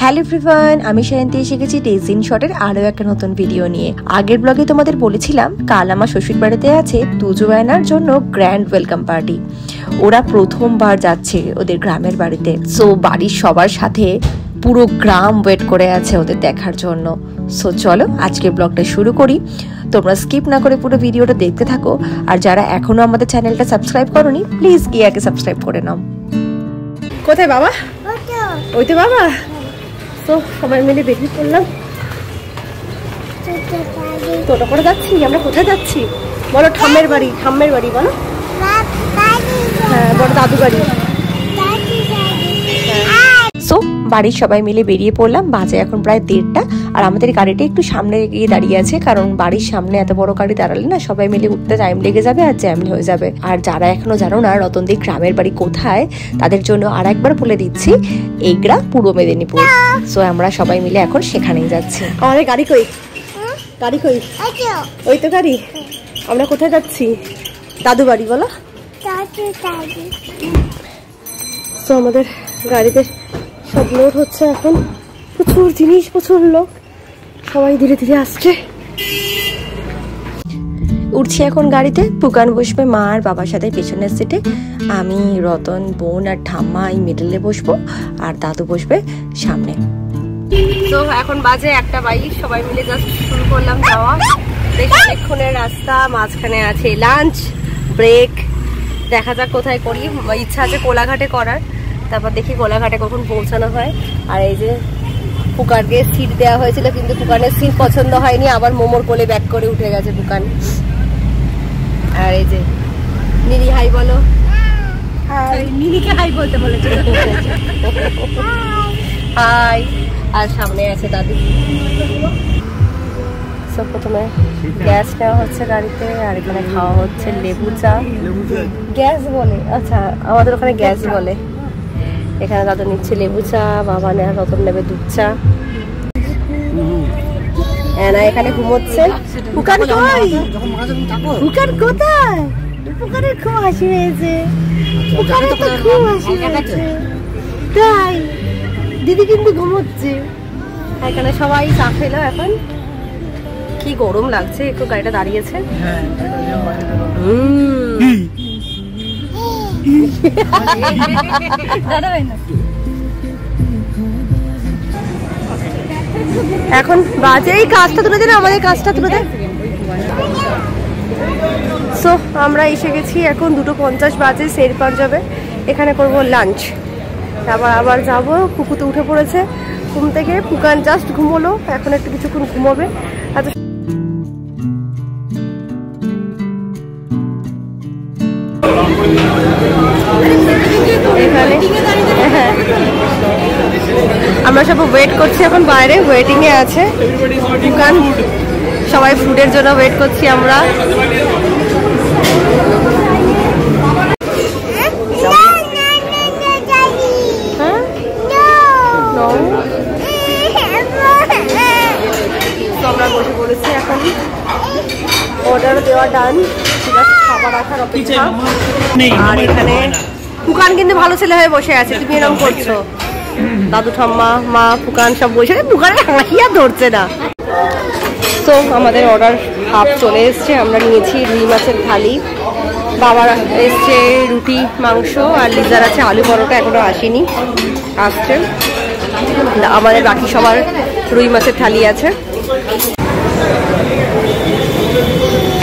Hello everyone, আমি সায়ন্তী এসে গেছি ডেজ ইন শর্টের আরো একটা নতুন ভিডিও নিয়ে। আগের ব্লগে তোমাদের বলেছিলাম কাল আমার শ্বশুর বাড়িতে আছে তুজো আয়নার জন্য গ্র্যান্ড ওয়েলকাম পার্টি। ওরা প্রথমবার যাচ্ছে ওদের গ্রামের বাড়িতে। সো বাড়ির সবার সাথে পুরো গ্রাম ওয়েট করে আছে ওদের দেখার জন্য। সো চলো আজকের ব্লগটা শুরু করি। তোমরা স্কিপ না করে পুরো ভিডিওটা দেখতে থাকো। আর যারা এখনো আমাদের চ্যানেলটা সাবস্ক্রাইব করোনি, প্লিজ গিয়ে আগে সাবস্ক্রাইব করে নাও। কোথায় বাবা? ওই তো বাবা। তো সবাই মিলে বেরিয়ে পড়লাম। টোটো করে যাচ্ছি। আমরা কোথায় যাচ্ছি বলো? ঠাম্মের বাড়ি। ঠাম্মের বাড়ি বলো। হ্যাঁ, বড় দাদু বাড়ি। সো বাড়ির সবাই মিলে বেরিয়ে পড়লাম। বাজে এখন প্রায় 1:30টা। আর আমাদের গাড়িটা একটু সামনে গিয়ে দাঁড়িয়ে আছে, কারণ বাড়ির সামনে এত বড় গাড়ি দাঁড়ালে না সবাই মিলে উঠতে টাইম লেগে যাবে আর জ্যাম হয়ে যাবে। আর যারা এখনো জানো না রতনদীর গ্রামের বাড়ি কোথায়, তাদের জন্য আর একবার বলে দিচ্ছি, এগরা পূর্ব মেদিনীপুর। সো আমরা সবাই মিলে এখন সেখানেই যাচ্ছি। আমাদের গাড়ি কই? গাড়ি কই? ওই তো গাড়ি। আমরা কোথায় যাচ্ছি? দাদু বাড়ি বলো। তো আমাদের গাড়িতে সব লোড হচ্ছে এখন। প্রচুর জিনিস, প্রচুর লোক, সবাই ধীরে ধীরে আসছে। উঠছি এখন গাড়িতে। পুকান বসবে মা আর বাবার সাথে পেছনের সিটে, আমি, রতন, বোন আর ঠাম্মা এই মিডলে বসবো, আর দাদু বসবে সামনে। তো এখন বাজে 1:22। সবাই মিলে জাস্ট শুরু করলাম যাওয়া। বেশ অনেকক্ষণের রাস্তা, মাঝখানে আছে লাঞ্চ ব্রেক। দেখা যাক কোথায় করি। ইচ্ছা আছে কোলাঘাটে করার, তারপর দেখি কোলাঘাটে কখন পৌঁছানো হয়। আর এই যে পুকানকে সিট দেওয়া হয়েছিল, কিন্তু পুকানের সিট পছন্দ হয়নি, আবার মোমোর কোলে ব্যাক করে উঠে গেছে পুকান। আর এই যে নীলি হাই বলো। নীলিকে হাই বলতে বলেছে। হাই। আর সামনে আছে দাদু। সব প্রথমে গ্যাস নেওয়া হচ্ছে গাড়িতে, আর এখানে খাওয়া হচ্ছে লেবু চা। গ্যাস বলে? আচ্ছা, আমাদের ওখানে গ্যাস বলে। এখানে দাদু নিচ্ছে লেবু চা, বাবা রতন নেবে দুধ চা। না এখানে ঘুমোচ্ছে। পুকান কই? পুকান কোথায়? পুকানের খুব হাসি হয়েছে। পুকানের তো খুব হাসি হয়েছে। তাই দিদি কিন্তু ঘুমোচ্ছে। এখানে সবাই চা খেলো। এখন কি গরম লাগছে, একটু গাড়িটা দাঁড়িয়েছে। এখন বাজে এই কাজটা তুলে দিন, আমাদের কাজটা তুলে দেন। সো আমরা এসে গেছি, এখন 2:50 বাজে শের পাঞ্জাবে। এখানে করব লাঞ্চ, তারপর আবার যাবো। পুকুতে উঠে পড়েছে ঘুম থেকে। পুকান জাস্ট ঘুমোলো, এখন একটু কিছুক্ষণ ঘুমোবে। এখানে আমরা সব ওয়েট করছি এখন বাইরে, ওয়েটিং এ আছে দোকান। সবাই ফুডের জন্য ওয়েট করছি আমরা। আমরা বসে পড়েছি এখন। অর্ডার দেওয়া ডান, খাবার রাখার অপেক্ষা। আর এখানে পুকান কিন্তু ভালো ছেলে হয়ে বসে আছে, তুমি এরকম করছো। দাদু ঠাম্মা মা পুকান সব বসে, পুকানের হাসি আর ধরছে না। তো আমাদের অর্ডার হাফ চলে এসছে। আমরা নিয়েছি রুই মাছের থালি, বাবার এসছে রুটি মাংস, আর লিজার আছে আলু পরোটা, এখনো আসেনি, আসছে। আমাদের বাকি সবার রুই মাছের থালি আছে।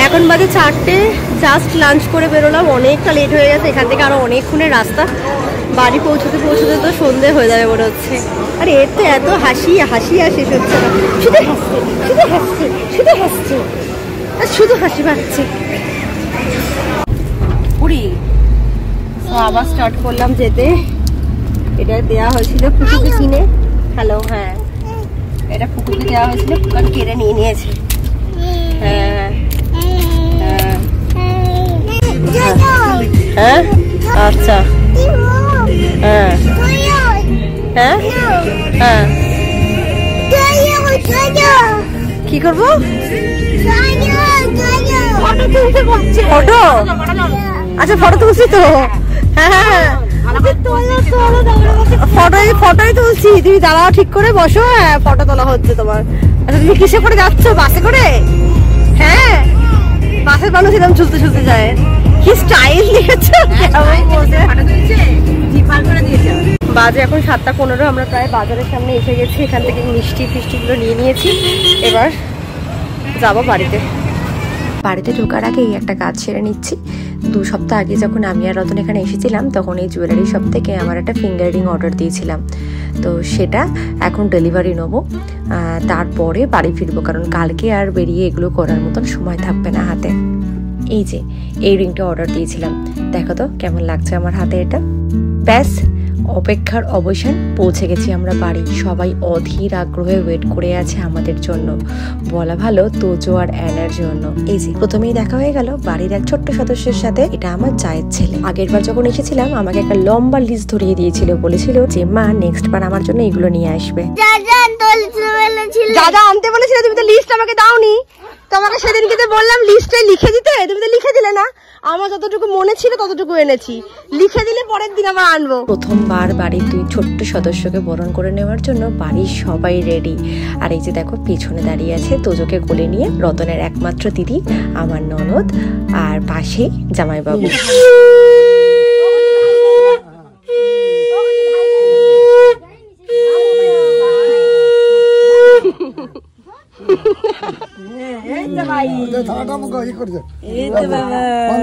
এখন বাজে 4টে, জাস্ট লাঞ্চ করে বেরোলাম। অনেকটা লেট হয়ে গেছে, এখান থেকে আরো অনেকক্ষণের রাস্তা। বাড়ি পৌঁছতে পৌঁছতে তো সন্ধে হয়ে যাবে মনে হচ্ছে। আর এর তো এত হাসি হাসি আর শেষ হচ্ছে না। শুধু হাসছে, শুধু হাসছে, শুধু হাসছে, আর শুধু হাসি পাচ্ছে। পুরি আবার স্টার্ট করলাম যেতে। এটা দেওয়া হয়েছিল পুকুকে কিনে। হ্যালো, হ্যাঁ এটা পুকুকে দেওয়া হয়েছিল, পুকুর কেড়ে নিয়ে নিয়েছে। হ্যাঁ হ্যাঁ, আচ্ছা, হ্যাঁ হ্যাঁ হ্যাঁ। কি করবো? ফটো? আচ্ছা ফটো তুলছি তো। হ্যাঁ হ্যাঁ ফটোই তুলছি, তুমি দাঁড়াও ঠিক করে বসো। হ্যাঁ ফটো তোলা হচ্ছে তোমার। আচ্ছা তুমি কিসে করে যাচ্ছ? বাসে করে? হ্যাঁ বাসের মানুষ এরকম ঝুলতে ঝুলতে যায়। কি স্টাইল দিয়েছো! বাজে এখন 7:15। আমরা প্রায় বাজারের সামনে এসে গেছি। এখান থেকে মিষ্টি ফিষ্টিগুলো নিয়ে নিয়েছি। এবার যাবো বাড়িতে। বাড়িতে ঢোকার আগেই একটা কাজ সেরে নিচ্ছি। 2 সপ্তাহ আগে যখন আমি আর রতন এখানে এসেছিলাম তখন এই জুয়েলারি শপ থেকে আমার একটা ফিঙ্গার রিং অর্ডার দিয়েছিলাম। তো সেটা এখন ডেলিভারি নেবো, তারপরে বাড়ি ফিরবো, কারণ কালকে আর বেরিয়ে এগুলো করার মতন সময় থাকবে না হাতে। এই যে এই রিংটা অর্ডার দিয়েছিলাম, দেখো তো কেমন লাগছে আমার হাতে এটা। ব্যাস অপেক্ষার অবসান, পৌঁছে গেছি আমরা বাড়ি। সবাই অধীর আগ্রহে ওয়েট করে আছে আমাদের জন্য, বলা ভালো তোজো আর অ্যানার জন্য। এই যে প্রথমেই দেখা হয়ে গেল বাড়ির এক ছোট্ট সদস্যের সাথে। এটা আমার জায়ের ছেলে। আগের বার যখন এসেছিলাম আমাকে একটা লম্বা লিস্ট ধরিয়ে দিয়েছিল, বলেছিল যে মা নেক্সট বার আমার জন্য এগুলো নিয়ে আসবে। দাদা আনতে বলেছিল, তুমি তো লিস্ট আমাকে দাওনি। তোমাকে সেদিন কিন্তু বললাম লিস্টে লিখে দিতে, তুমি তো লিখে দিলে না। আমার যতটুকু মনে ছিল ততটুকু এনেছি, লিখে দিলে পরের দিন আবার আনবো। প্রথমবার বাড়ির 2 ছোট্ট সদস্যকে বরণ করে নেওয়ার জন্য বাড়ির সবাই রেডি। আর এই যে দেখো পেছনে দাঁড়িয়ে আছে তোজোকে কোলে নিয়ে রতনের একমাত্র দিদি, আমার ননদ, আর পাশেই জামাইবাবু।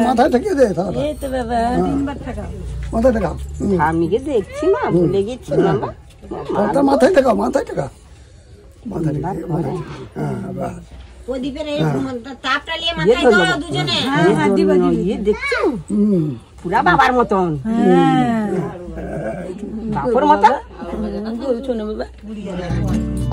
মাথায় ঠেকিয়ে দে, মাথায় ঠেকা। আমি দেখছি না, ভুলে গেছি মামা। মাথায় ঠেকা, মাথায় ঠেকা, মাথায় ঠেকা। প্রদীপের এই তাপটা নিয়ে মাথায় দাও দুজনে। দেখছো পুরা বাবার মতন, বাবার মতন।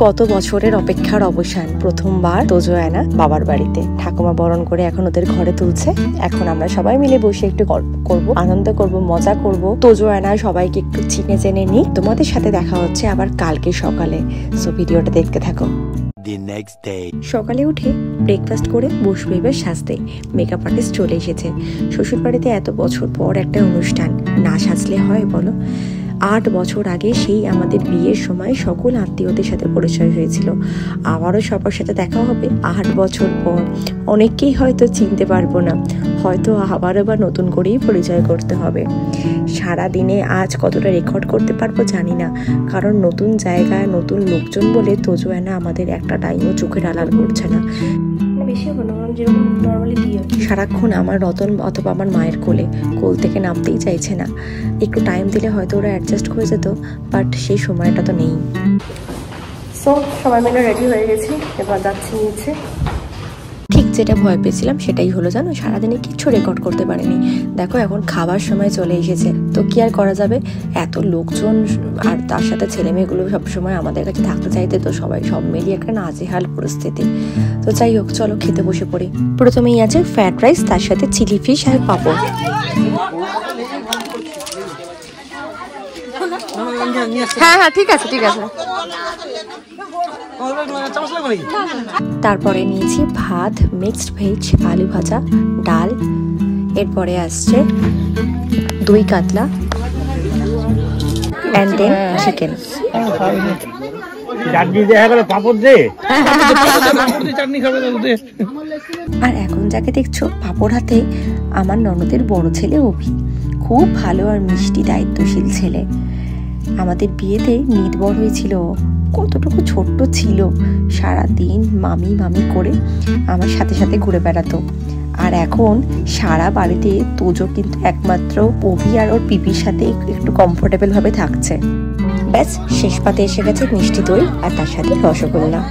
কত বছরের অপেক্ষার অবসান, প্রথমবার তোজো অ্যানা বাবার বাড়িতে। ঠাকুমা বরণ করে এখন ওদের ঘরে তুলছে। এখন আমরা সবাই মিলে বসে একটু গল্প করব, আনন্দ করব, মজা করব। তোজো অ্যানা সবাইকে একটু চিনে চেনে নিই। তোমাদের সাথে দেখা হচ্ছে আবার কালকে সকালে, সো ভিডিওটা দেখতে থাকো। সকালে উঠে ব্রেকফাস্ট করে বসবে এবার সাজতে। মেকআপ আর্টিস্ট চলে এসেছে। শ্বশুর বাড়িতে এত বছর পর একটা অনুষ্ঠান, না সাজলে হয় বলো? 8 বছর আগে সেই আমাদের বিয়ের সময় সকল আত্মীয়দের সাথে পরিচয় হয়েছিল। আবারও সবার সাথে দেখা হবে 8 বছর পর। অনেককেই হয়তো চিনতে পারবো না, হয়তো আবারও বা নতুন করেই পরিচয় করতে হবে। সারা দিনে আজ কতটা রেকর্ড করতে পারবো জানি না, কারণ নতুন জায়গায় নতুন লোকজন বলে তোজো অ্যানা আমাদের একটা টাইমও চোখের আড়াল করছে না। সারাক্ষণ আমার রতন অথবা আমার মায়ের কোলে, কোল থেকে নামতেই চাইছে না। একটু টাইম দিলে হয়তো ওরা অ্যাডজাস্ট হয়ে যেত, বাট সেই সময়টা তো নেই। সো সবাই মিলে রেডি হয়ে গেছি, এবার যাচ্ছি নিচে। ঠিক যেটা ভয় পেয়েছিলাম সেটাই হলো, জানো, সারাদিনে কিছু রেকর্ড করতে পারিনি। দেখো এখন খাবার সময় চলে এসেছে, তো কি আর করা যাবে, এত লোকজন আর তার সাথে ছেলে মেয়েগুলো সবসময় আমাদের কাছে থাকতে চাইতে, তো সবাই সব মিলিয়ে একটা নাজেহাল পরিস্থিতি। তো যাই হোক, চলো খেতে বসে পড়ি। প্রথমেই আছে ফ্রাইড রাইস, তার সাথে চিলি ফিশ আর পাপড়। হ্যাঁ হ্যাঁ ঠিক আছে ঠিক আছে। তারপরে নিয়েছি ভাত, মিক্সড ভেজ, আলু ভাজা, ডাল, এরপরে আসছে দই কাতলা এন্ড দেন চিকেন। আর এখন যাকে দেখছো পাপড় হাতে, আমার ননদের বড় ছেলে অভি। খুব ভালো আর মিষ্টি দায়িত্বশীল ছেলে। আমাদের বিয়েতে নির্ভর হয়েছিল, কতটুকু ছোট্ট ছিল, সারাদিন মামি মামি করে আমার সাথে সাথে ঘুরে বেড়াতো। আর এখন সারা বাড়িতে তোজো কিন্তু একমাত্র অভি আর ওর পিপির সাথে একটু কমফোর্টেবল ভাবে থাকছে। ব্যাস শেষ পাতে এসে গেছে মিষ্টি দই আর তার সাথে রসগোল্লা।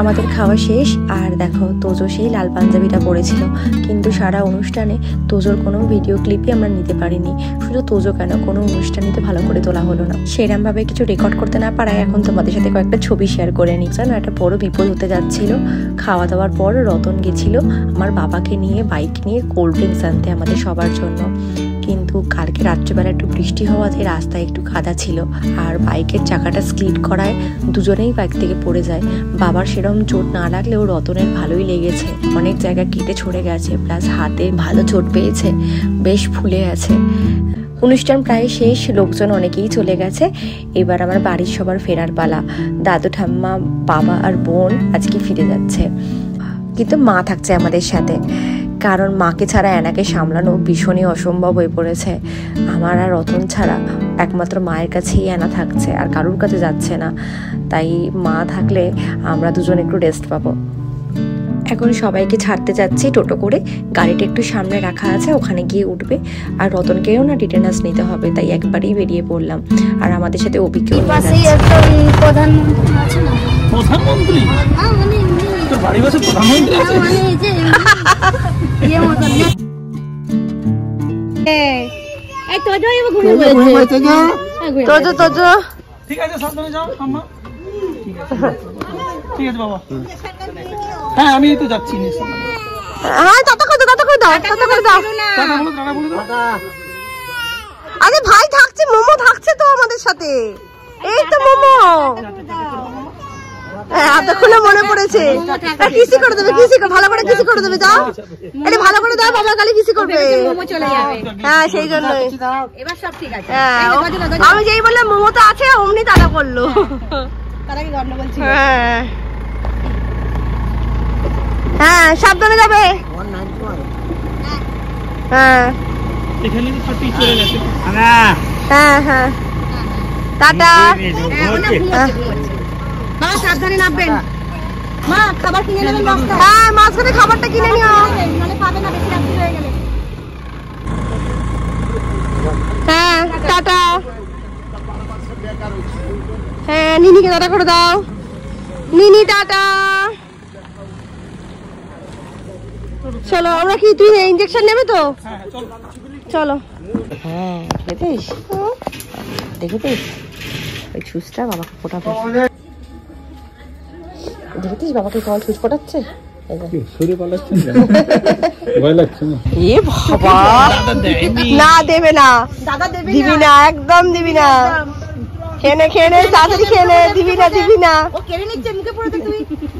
আমাদের খাওয়া শেষ। আর দেখো তোজো সেই লাল পাঞ্জাবিটা পরেছিল, কিন্তু সারা অনুষ্ঠানে তোজোর কোনো ভিডিও ক্লিপই আমরা নিতে পারিনি। শুধু তোজো কেন, কোনো অনুষ্ঠানই তো ভালো করে তোলা হলো না। সেরকম ভাবে কিছু রেকর্ড করতে না পারায় এখন তোমাদের সাথে কয়েকটা ছবি শেয়ার করে নিই। জানো, একটা বড় বিপদ হতে যাচ্ছিল। খাওয়া দাওয়ার পর রতন গেছিল আমার বাবাকে নিয়ে বাইক নিয়ে কোল্ড ড্রিঙ্কস আনতে আমাদের সবার জন্য, কিন্তু কালকে রাত্রিবেলা একটু বৃষ্টি হওয়াতে রাস্তায় একটু কাদা ছিল, আর বাইকের চাকাটা স্লিড করায় দুজনেই বাইক থেকে পড়ে যায়। বাবার সেরকম চোট না লাগলেও রতনের ভালোই লেগেছে, অনেক জায়গা কেটে ছড়ে গেছে, প্লাস হাতে ভালো চোট পেয়েছে, বেশ ফুলে আছে। অনুষ্ঠান প্রায় শেষ, লোকজন অনেকেই চলে গেছে। এবার আমার বাড়ির সবার ফেরার পালা। দাদু ঠাম্মা, বাবা আর বোন আজকে ফিরে যাচ্ছে, কিন্তু মা থাকছে আমাদের সাথে, কারণ মাকে ছাড়া অ্যানাকে সামলানো ভীষণই অসম্ভব হয়ে পড়েছে। আমার আর রতন ছাড়া একমাত্র মায়ের কাছেই অ্যানা থাকছে, আর কারোর কাছে যাচ্ছে না। তাই মা থাকলে আমরা দুজন একটু রেস্ট পাবো। এখন সবাইকে ছাড়তে যাচ্ছি টোটো করে। গাড়িটা একটু সামনে রাখা আছে, ওখানে গিয়ে উঠবে। আর রতনকেও না টিটেনাস নিতে হবে, তাই একবারেই বেরিয়ে পড়লাম। আর আমাদের সাথে অভিজ্ঞও প্রধানমন্ত্রী আছে না? প্রধানমন্ত্রী? তোর বাড়ির পাশে প্রধানমন্ত্রী আছে? ঠিক আছে, সাবধানে যাও আম্মা। ঠিক আছে বাবা। হ্যাঁ আমি তো যাচ্ছি। হ্যাঁ টাটা করে দাও, টাটা করে দাও, টাটা করে দাও। আরে ভাই থাকছে, মোমো থাকছে তো আমাদের সাথে। এই তো মোমো। এতক্ষণে মনে পড়েছে। কিসি করে দেবে, কিসি করে, ভালো করে কিসি করে দেবে। যাও এটা ভালো করে দাও, বাবা কালে কিসি করবে। হ্যাঁ সেই জন্যই। এবার সব ঠিক আছে। আমি যেই বললাম মোমো তো আছে, অমনি টাটা করলো। হ্যাঁ হ্যাঁ সাবধানে যাবে। হ্যাঁ হ্যাঁ হ্যাঁ টাটা। মা সাবধানে নামবেন। মা খাবার কিনে নেবেন বস্তা। হ্যাঁ মাঝখানে খাবারটা কিনে নিও। মানে পাবে না, বেশি রাত্রি হয়ে গেলে। হ্যাঁ টাটা। হ্যাঁ নিনিকে টাটা করে দাও। নিনি টাটা। চলো আমরা কি, তুই ইনজেকশন নেবে তো? চলো। হ্যাঁ দেখেছিস, দেখেছিস ওই ছুঁচটা বাবাকে ফোটাবে। দেখেছিস বাবাকে কল ছুঁচ ফোটাচ্ছে। না দেবে না, দিবি না, একদম দিবি না। খেয়ে খেয়ে তাড়াতাড়ি খেয়ে, দিবি না, দিবি না,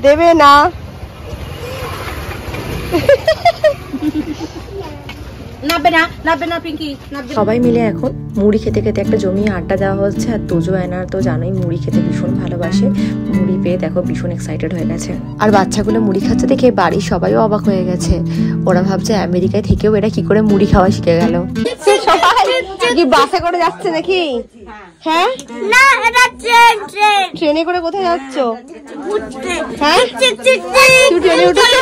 দেবে না। সবাই মিলে এখন মুড়ি খেতে খেতে একটা জমিয়ে আড্ডা দেওয়া হচ্ছে। আর তোজো অ্যানার তো জানোই মুড়ি খেতে ভীষণ ভালোবাসে। মুড়ি পেয়ে দেখো ভীষণ এক্সাইটেড হয়ে গেছে। আর বাচ্চাগুলো মুড়ি খাচ্ছে দেখে বাড়ির সবাইও অবাক হয়ে গেছে। ওরা ভাবছে আমেরিকায় থেকেও এরা কি করে মুড়ি খাওয়া শিখে গেল। কি বাসে করে যাচ্ছে নাকি? হ্যাঁ না, এটা ট্রেন। ট্রেনে করে কোথায় যাচ্ছ? হ্যাঁ তুই ট্রেনে উঠেছো?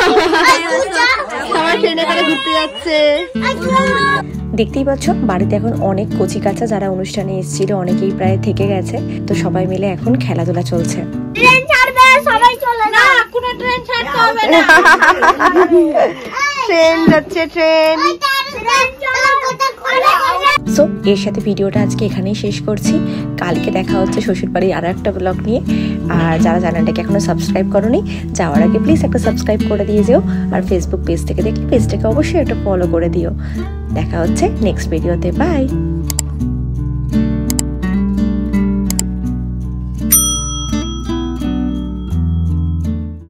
সবাই ট্রেনে করে ঘুরতে যাচ্ছে। দেখতেই পাচ্ছ বাড়িতে এখন অনেক কচি কাঁচা যারা অনুষ্ঠানে এসেছিল অনেকেই প্রায় থেকে গেছে। তো সবাই মিলে এখন খেলাধুলা চলছে। ট্রেন ছাড়বে, সবাই চলে না, কোনো ট্রেন ছাড়তে হবে না। ট্রেন যাচ্ছে, ট্রেন। সো এর সাথে ভিডিওটা আজকে এখানেই শেষ করছি। কালকে দেখা হচ্ছে শ্বশুরবাড়ির আরো একটা ব্লগ নিয়ে। আর যারা চ্যানেলটাকে এখনো সাবস্ক্রাইব করোনি, যাওয়ার আগে প্লিজ একটা সাবস্ক্রাইব করে দিয়ে যেও। আর ফেসবুক পেজ থেকে দেখলে পেজটাকে অবশ্যই একটা ফলো করে দিও। দেখা হচ্ছে নেক্সট ভিডিওতে। বাই।